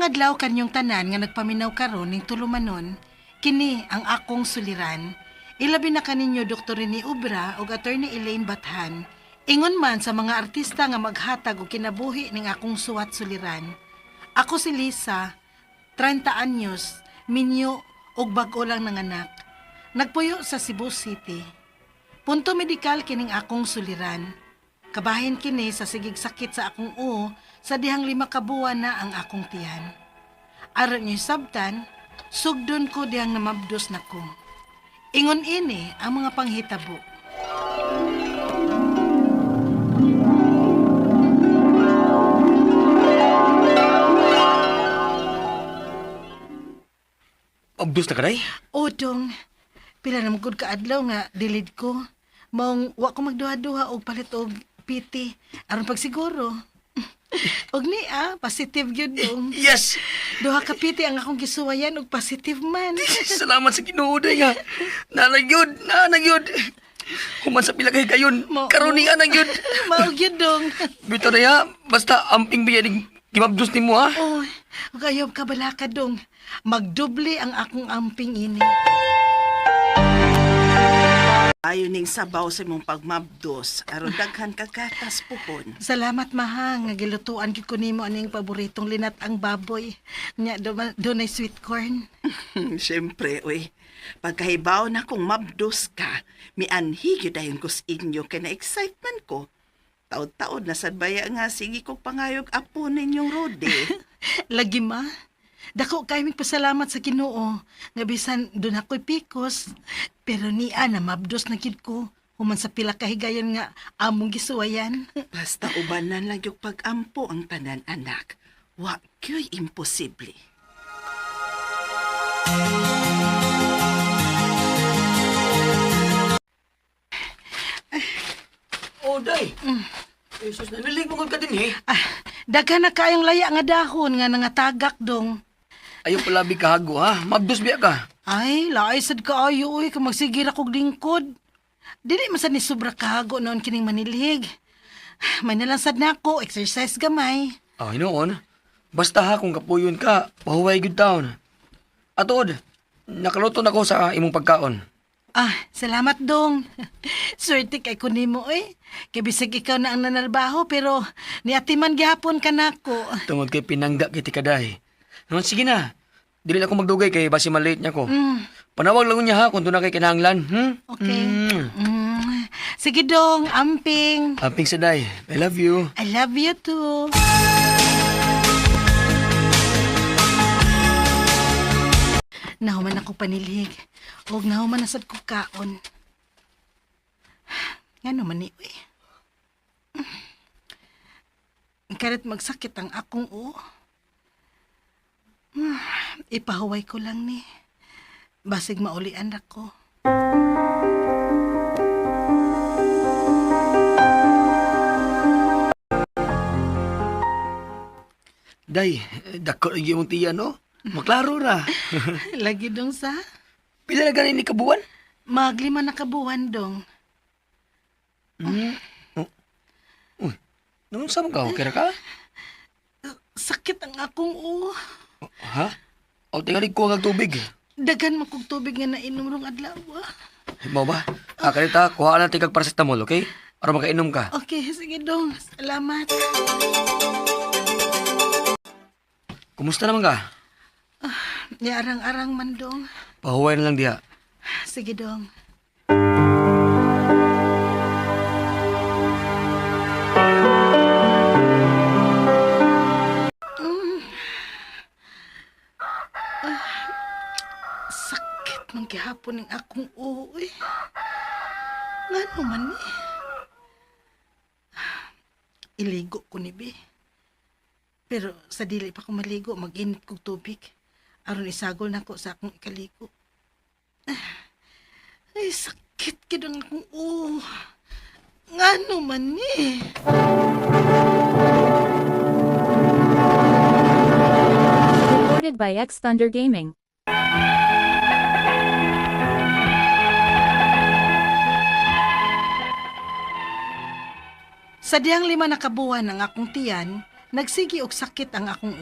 adlaw kanyong tanan nga nagpaminaw karon ning tulumanon, kini ang akong suliran. Ilabi na kaninyo Dr. ni Ubra ug Attorney Elaine Bathan. Ingon man sa mga artista nga maghatag og kinabuhi ning akong suwat suliran. Ako si Lisa, 30 anyos, minyo ug bag-o lang nanganak. Nagpuyo sa Cebu City. Punto medikal kining akong suliran. Kabahin kini sa sigig sakit sa akong uo sa dihang 5 ka buwan na ang akong tiyan. Aron niyo sabtan, sugdon ko dihang namabdos na ko. Ingon ini ang mga panghitabo. Abdus na ka, day? Odong, pila na magod ka adlaw nga dilid ko. Maong wa ko magduha-duha og palit og piti aron pagsiguro. Og ni positive gyud dong. Yes! Duha ka piti ang akong gisuwayan og positive man. Salamat sa Ginoo, day nga. Nanagyod. Human sa pila kay kayon, karunian na gyud. Mao gyud dong. Bito na ya, basta amping biya ni gimabdus ni mo, ha? Oy, gayob ka bala ka dong. Magdoble ang akong amping ini. Ayon ning sabaw sa imong pagmabdos, aron daghan ka gatas puhon. Salamat mahang, nga gilutuan gid ko nimo aning paboritong linat ang baboy. Nya do nay sweet corn. Siyempre, uy. Pagkahibaw na kung mabdos ka, mianhi gyud dayon ko sa inyo kay na excitement ko. Taod-taod na sad baya nga sige kog pangayog apo ninyong Rode. Lagi ma. Dako kay pasalamat sa Ginoo nga bisan doon ako'y pikos, pero niya na mabdos na gid ko human sa pila ka higayon nga among gisuwayan. Basta ubanan lang yung pag-ampo ang tanan anak. Wa kyo'y imposible. Oh, day. Jesus, nanilig mo ka din, eh. Daghan na kayong laya nga dahon nga nangatagak dong. Ayaw pala kahago, ha? Mabdus biya ka. Ay, laay sad kaayo uy, kung magsigira kog lingkod. Dili man sad ni sobra kahago noon kining manilig. May nalansad na ako, exercise gamay. Ah, hinoon. Basta ha, kung kapuyon ka, pahuway good town. Atod, nakaluto na ko sa imong pagkaon. Salamat dong. Swerte kay ko nimo Kay bisag ikaw na ang nanalbaho pero niatiman gihapon ka nako. Tungod kay pinangga kiti kaday. Naman sige na. Dili na ako magdugay kay basi malate niya ko. Panawag lang niya ha kung doon na kay kinahanglan. Okay. Sige dong, amping. Amping sa day. I love you. I love you too. Nahuman ako panilig. Huwag nahuman nasad ko kaon. Nga naman ni, karat magsakit ang akong ipahuway ko lang ni. Basig maulian ako. Day, dako lagi mong tiyan, no? Maklaro ra. Lagi dong sa? Pila na ganin ni kabuan? Maglima na kabuhan dong. Naman saan ka? Okay ra ka? Sakit ang akong Ha? O tingali ko ang tubig. Dagan mo kong tubig nga nainom rong adlaw. Mo ba? Kanita, kuha na tigag paracetamol, okay? Para makainom ka. Okay, sige dong. Salamat. Kumusta naman ka? Arang-arang man dong. Pahuway na lang diha. Sige dong. Sakit man gihapon ng akong uwi. Nga naman Iligo ko ni Be. Pero sa dili pa ko maligo, mag-init kong tubig. Aron isagol na ko sa akong ikaligo. Ay, sakit kidang akong Nga naman Recorded by X Thunder Gaming. Sa diyang 5 na kabuhan ng akong tiyan, nagsigi og sakit ang akong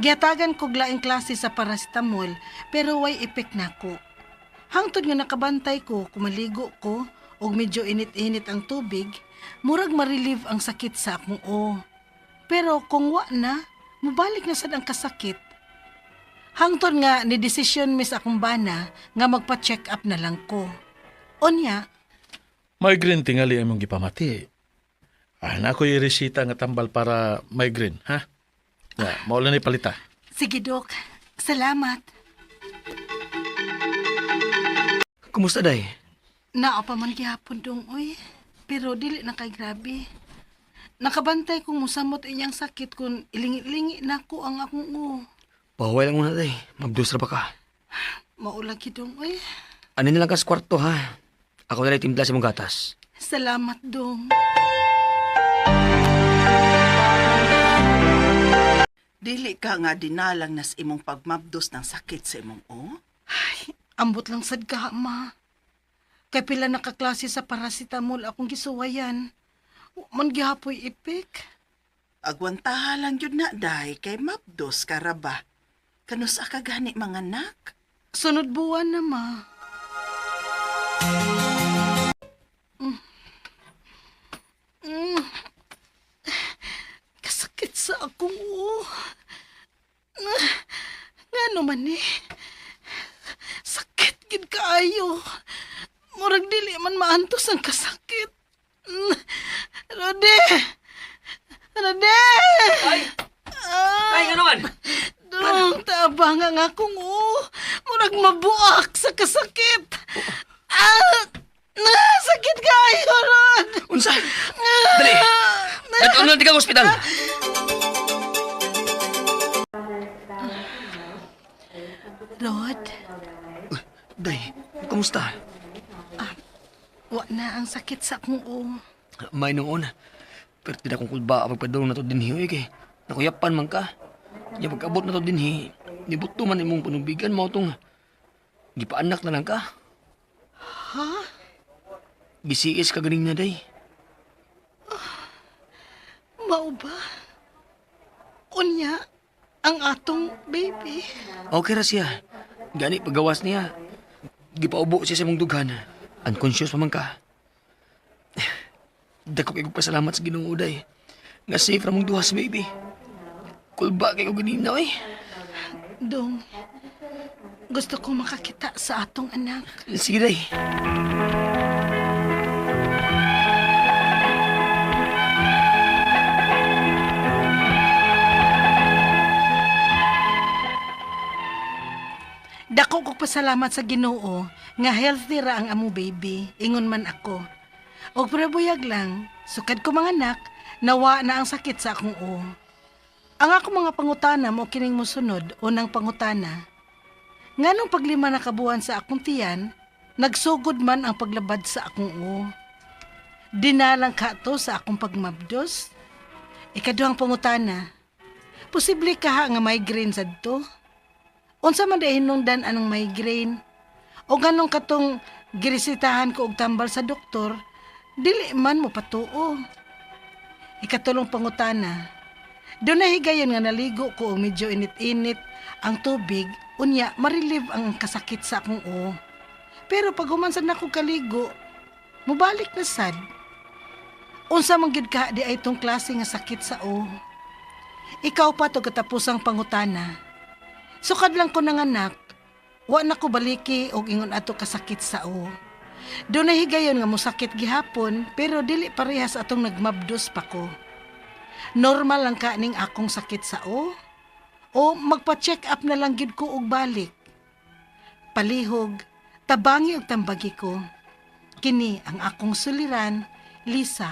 Giatagan ko laing klase sa paracetamol pero way epek nako. Hangtod nga nakabantay ko, kumaligo ko og medyo init-init ang tubig, murag ma-relieve ang sakit sa akong o. Pero kung wa na, mubalik na sad ang kasakit. Hangtod nga ni desisyon mi sa akong bana nga magpa-check up na lang ko. Onya, Migraine tingali imong gipamati. Na ako resita nga tambal para migraine, ha? Maulan ni palita. sige dok, salamat. Kumusta, day? Naa pa man gihapon dong, uy. Pero dili na kay grabe. Nakabantay kong musamot inyang sakit kung ilingi-lingi na ko ang akong o. Pahuway lang muna, day. Magdusra ba ka? Maulang kidong, uy. Ano na lang ka sa kwarto, ha? Ako na lang timpla sa mong gatas. Salamat dong. Dili ka nga dinalang nas imong pagmabdos ng sakit sa imong o? Ambot lang sad ka, ma. Kay pila nakaklase sa paracetamol akong gisuwayan. Man gihapoy ipik. Agwantaha lang yun na, day, kay mabdos ka ra ba? Kanus ka gani mga anak? Sunod buwan na, ma. Kasakit sa akong o. Nga naman eh. Sakit gid kaayo. Murag dili man maantos ang kasakit. Rode! Rode! Ay, nga naman! Dong, tabangan nga akong murag mabuak sa kasakit. Sakit kayo, Rod! Unsa? Dali! At ano ka ospital? Rod, Day, kumusta? wa na ang sakit sa akong May nung una. Pero tidak kong kulba pagpadulong na to din hiyo, kay nakuyapan man ka. Yung pag-abot na to din hi, nibuto man imong panubigan mo itong gipaanak na lang ka. Ha? Gisiis ka ganing na, day. Mao ba? Unya, ang atong baby. Okay ra siya. Gani paggawas niya. Gipaubo siya sa mong dughan. Unconscious pa man ka. Dako kay pasalamat sa Ginoo, day. Nga safe ra mong duhas, baby. Kulba kay ko ganina, oy. Dong, gusto ko makakita sa atong anak. Sige, day. Dako kog pasalamat sa Ginoo nga healthy ra ang amo baby, ingon man ako. Og prebuyag lang, sukad ko mga anak, nawa na ang sakit sa akong o. Ang ako mga pangutana mo kining mosunod, unang pangutana. Nganong paglima na kabuan sa akong tiyan, nagsugod man ang paglabad sa akong o. Dinalang ka to sa akong pagmabdos. Ikaduhang pangutana, posible ka nga migraine sad to? Unsa man dahin hinungdan anong migraine? O ganong katong girisitahan ko og tambal sa doktor, dili man mo patuo. Ikatulong pangutana, doon na higayon nga naligo ko og medyo init-init ang tubig, unya ma-relieve ang kasakit sa akong o. Pero pag humansan na ko kaligo, mubalik na sad. Unsa man gyud ka di ay itong klase nga sakit sa o. Ikaw pa to katapusang pangutana. Sukad lang ko ng anak, wa na ko baliki og ingon ato kasakit sa o. Doon na higayon nga musakit gihapon, pero dili parehas atong nagmabdos pa ko. Normal lang ka ning akong sakit sa o? O magpa-check up na lang gid ko og balik? Palihog, tabangi og tambagi ko. Kini ang akong suliran, Lisa.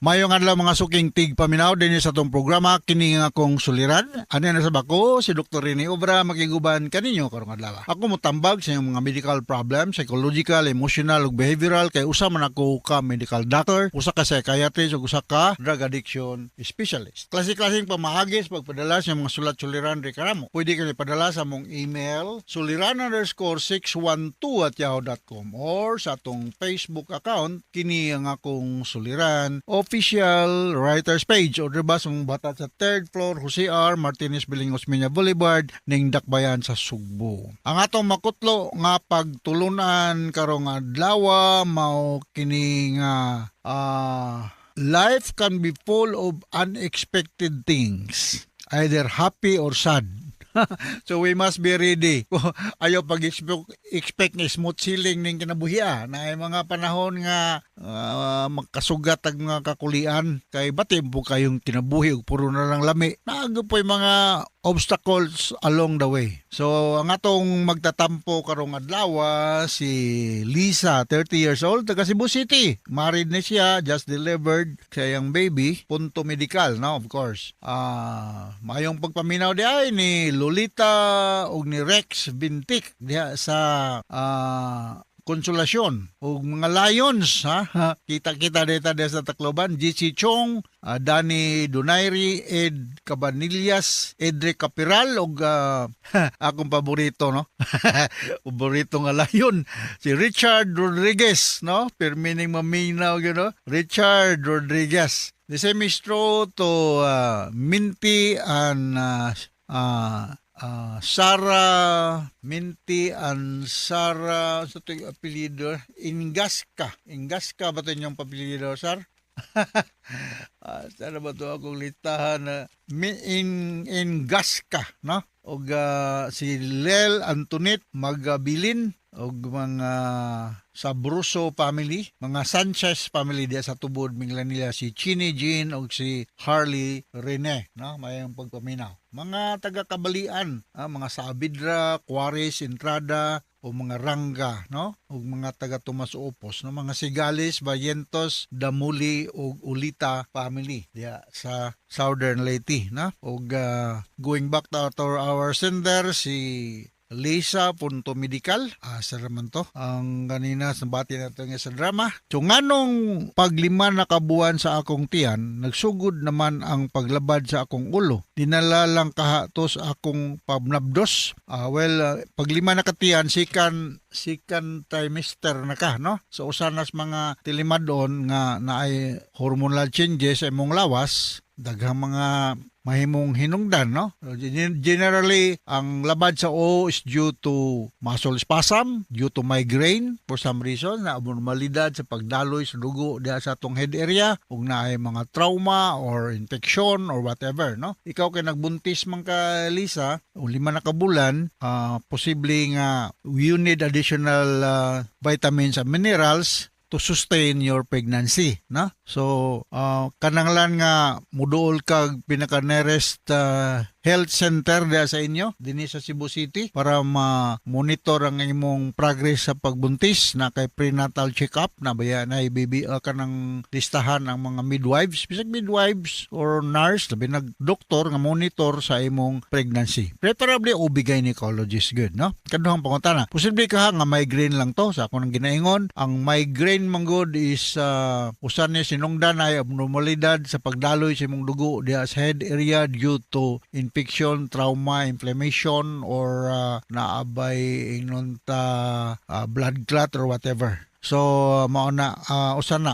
Mayong adlaw mga suking tig paminaw din sa atong programa kini nga akong suliran. Ano na sa bako si Dr. Rene Obra makiguban kaninyo karong adlaw. Ako mo tambag sa inyong mga medical problem, psychological, emotional ug behavioral kay usa man ako ka medical doctor, usa ka psychiatrist ug usa ka drug addiction specialist. Klase-klaseng pamahagis pagpadala sa mga sulat-suliran ri kanamo. Pwede kayo padala sa mong email suliran_612@yahoo.com or sa atong Facebook account kini ang akong suliran o official writer's page o diba sa bata sa 3rd floor Jose R. Martinez Bilingos Minya Boulevard ning Dakbayan sa Sugbo. Ang atong makutlo nga pagtulunan karong adlaw mao kini nga life can be full of unexpected things, either happy or sad. So we must be ready. Ayaw pag-expect na smooth sailing ning kinabuhi na ay mga panahon nga magkasugat ang mga kakulian kay batim po kayong kinabuhi ug puro na lang lami. Naago po yung mga obstacles along the way. So ang atong magtatampo karong adlaw si Lisa, 30 years old, taga Cebu City. Married na siya, just delivered sa iyang baby, punto medical, no, of course. Mayong pagpaminaw di ay ni Lolita ug ni Rex Bintik diha sa Konsolasyon ug mga Lions kita-kita deta sa Tacloban, GC Chong, Danny Donairi, Ed Cabanillas, Edric Capiral ug akong paborito, no. Paborito nga Lion si Richard Rodriguez, no, permining maminaw gyud, no, Richard Rodriguez. The same is true to Minty and Sarah Minty and Sarah sa ito yung apelido Ingasca ba ito yung apelido, sir? Sana ba ito akong litahan na Ingasca, no? O si Lel Antoinette Magabilin o mga Sabruso family, mga Sanchez family diya sa tubod minglan nila si Chini Jean o si Harley Rene, no? Mayang pagpaminaw. Mga taga-Kabalian, mga Saabidra, Juarez, Entrada o mga Ranga, no? O mga taga-Tomas Opos, no? Mga Sigales, Bayentos, Damuli o Ulita family diya sa Southern Leyte, no? O going back to our sender, si Lisa Punto Medical, saraman to. Ang kanina nabati nato nga sa drama. So nganong paglima na kabuan sa akong tiyan, nagsugod naman ang paglabad sa akong ulo. Dinala lang kahatos akong pabnabdos. Paglima na katiyan, second trimester na ka, no? So usanas mga tilimadon nga naay hormonal changes sa imong lawas, daghang mga mahimong hinungdan, no? Generally, ang labad sa O is due to muscle spasm, due to migraine, for some reason, na abnormalidad sa pagdaloy sa dugo diha sa atong head area, ug naay mga trauma or infection or whatever, no? Ikaw kay nagbuntis man ka, Lisa, o 5 na ka bulan, posible nga you need additional vitamins and minerals to sustain your pregnancy, no? So, kananglan nga muduol kag pinaka-nearest health center diya sa inyo, dinhi sa Cebu City, para ma-monitor ang imong progress sa pagbuntis, na kay prenatal check-up, na baya na baby kanang listahan ang mga midwives, bisag midwives or nurse, labi nag-doktor nga monitor sa imong pregnancy. Preferably OB-gynecologist, good, no? Kaduhang pangutana, posible ka nga migraine lang to, sa akong ginaingon, ang migraine manggod is usan ni sinungdan ay abnormalidad sa pagdaloy sa imong dugo diha sa head area due to infection, trauma, inflammation, or naabay ingnon ta blood clot or whatever. So mao na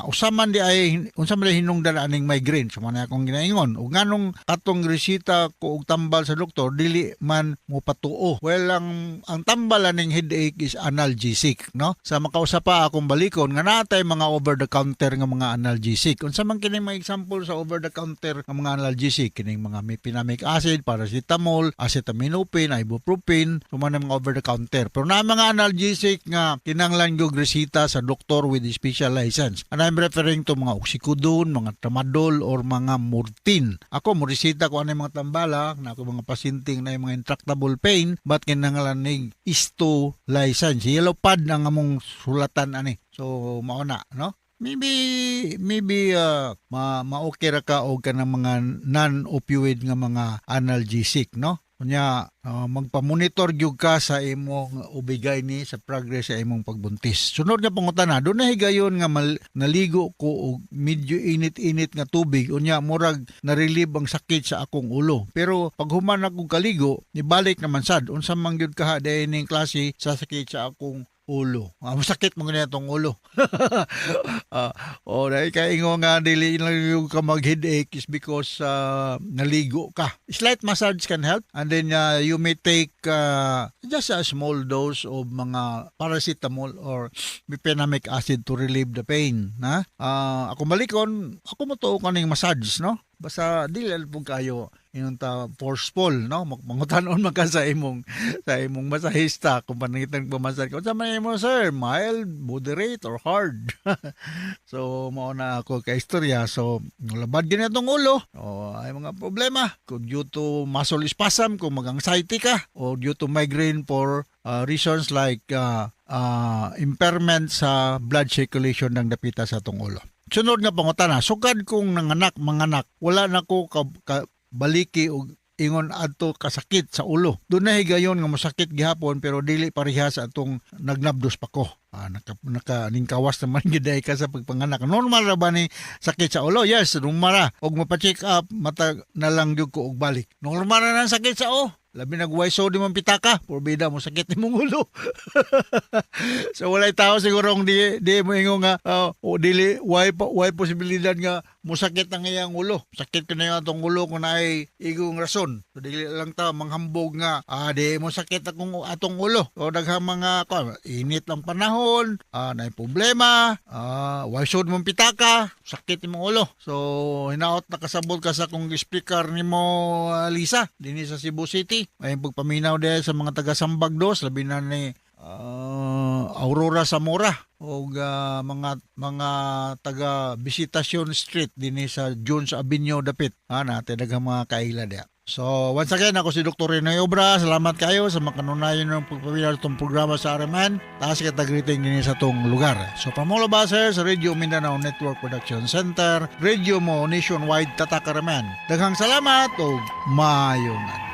usaman di ay unsa man hinungdan aning migraine, so man akong ginaingon ug nganong atong resita ko og tambal sa doktor dili man mo patuo. Well, ang tambal aning headache is analgesic, no? Sa makausap pa akong balikon nga natay mga over the counter nga mga analgesic. Unsa man kining mga example sa over the counter nga mga analgesic, kining mga mefenamic acid, paracetamol, acetaminophen, ibuprofen, so man mga over the counter. Pero na mga analgesic nga kinahanglan gyud resita sa doktor with special license. And I'm referring to mga oxycodone, mga tramadol, or mga morphine. Ako, morisita ko ano yung mga tambala, na ako mga pasinting na yung mga intractable pain, but kinahanglan ning ISTO license. Yellow pad na nga mong sulatan ani. So, mauna, no? Maybe ma-okay ra ka og kanang mga non-opioid nga mga analgesic, no? Kunya, magpamonitor gyud ka sa imong ubigay ni sa progress sa imong pagbuntis. Sunod nga pangutana, doon na higayon nga naligo ko og medyo init-init nga tubig, unya murag na-relieve ang sakit sa akong ulo. Pero pag human akong kaligo, nibalik naman sad, unsa man gyud kaha dahil ning klase sa sakit sa akong ulo. Masakit mo ganyan itong ulo. Dahil kaya ingo nga dili lang yung ka mag-headache is because naligo ka. Slight massage can help, and then you may take just a small dose of mga paracetamol or bipinamic acid to relieve the pain. Ako malikon, ako mo to kaning massage, no? Basta dili po kayo inong ta forceful, no? Mangutanon man ka sa imong masahista kung panitan pamassage ko. Sa mo, sir, mild, moderate, or hard. So mao na ako ka istorya. So labad gyud itong ulo. Ay mga problema kung due to muscle spasm, kung mag-anxiety ka, or due to migraine for reasons like impairment sa blood circulation ng dapita sa atong ulo. Sunod nga pangutana, sugad kong manganak, wala na ko baliki o ingon adto kasakit sa ulo. Doon na higayon nga masakit gihapon pero dili parehas sa atong nagnabdos pa ko. Ningkawas naman giday ka sa pagpanganak. Normal ra ba ni sakit sa ulo? Yes, normal ra. Og mapa-check up, mata na lang gyud ko og balik. Normal ra nang sakit sa ulo. Labi nagwaiso di man pitaka, porbida mo sakit ni mong ulo. So walay tao siguro di mo ingo nga dili why posibilidad nga mo sakit ang iyang ulo. Sakit ka na yung atong ulo kung naay igong rason. So dili lang ta manghambog nga di mo sakit atong ulo. So daghang mga init ang panahon, naay problema, waisod mong pitaka, sakit ni mong ulo. So hinaot na kasabot ka sa kung speaker nimo Lisa dinhi sa Cebu City. Ay pagpaminaw dahil sa mga taga-Sambag dos, labi na ni Aurora Zamora o mga taga Visitation Street din sa Jones Avenue dapit. Natin daghang mga kaila dia. So once again, ako si Dr. Rene Obra. Salamat kayo sa makanunayan ng pagpaminaw itong programa sa RMN. Taas kita greeting din sa itong lugar. So from all of us here sa Radio Mindanao Network Production Center, Radio mo nationwide tatak RMN. Daghang salamat o mayungan.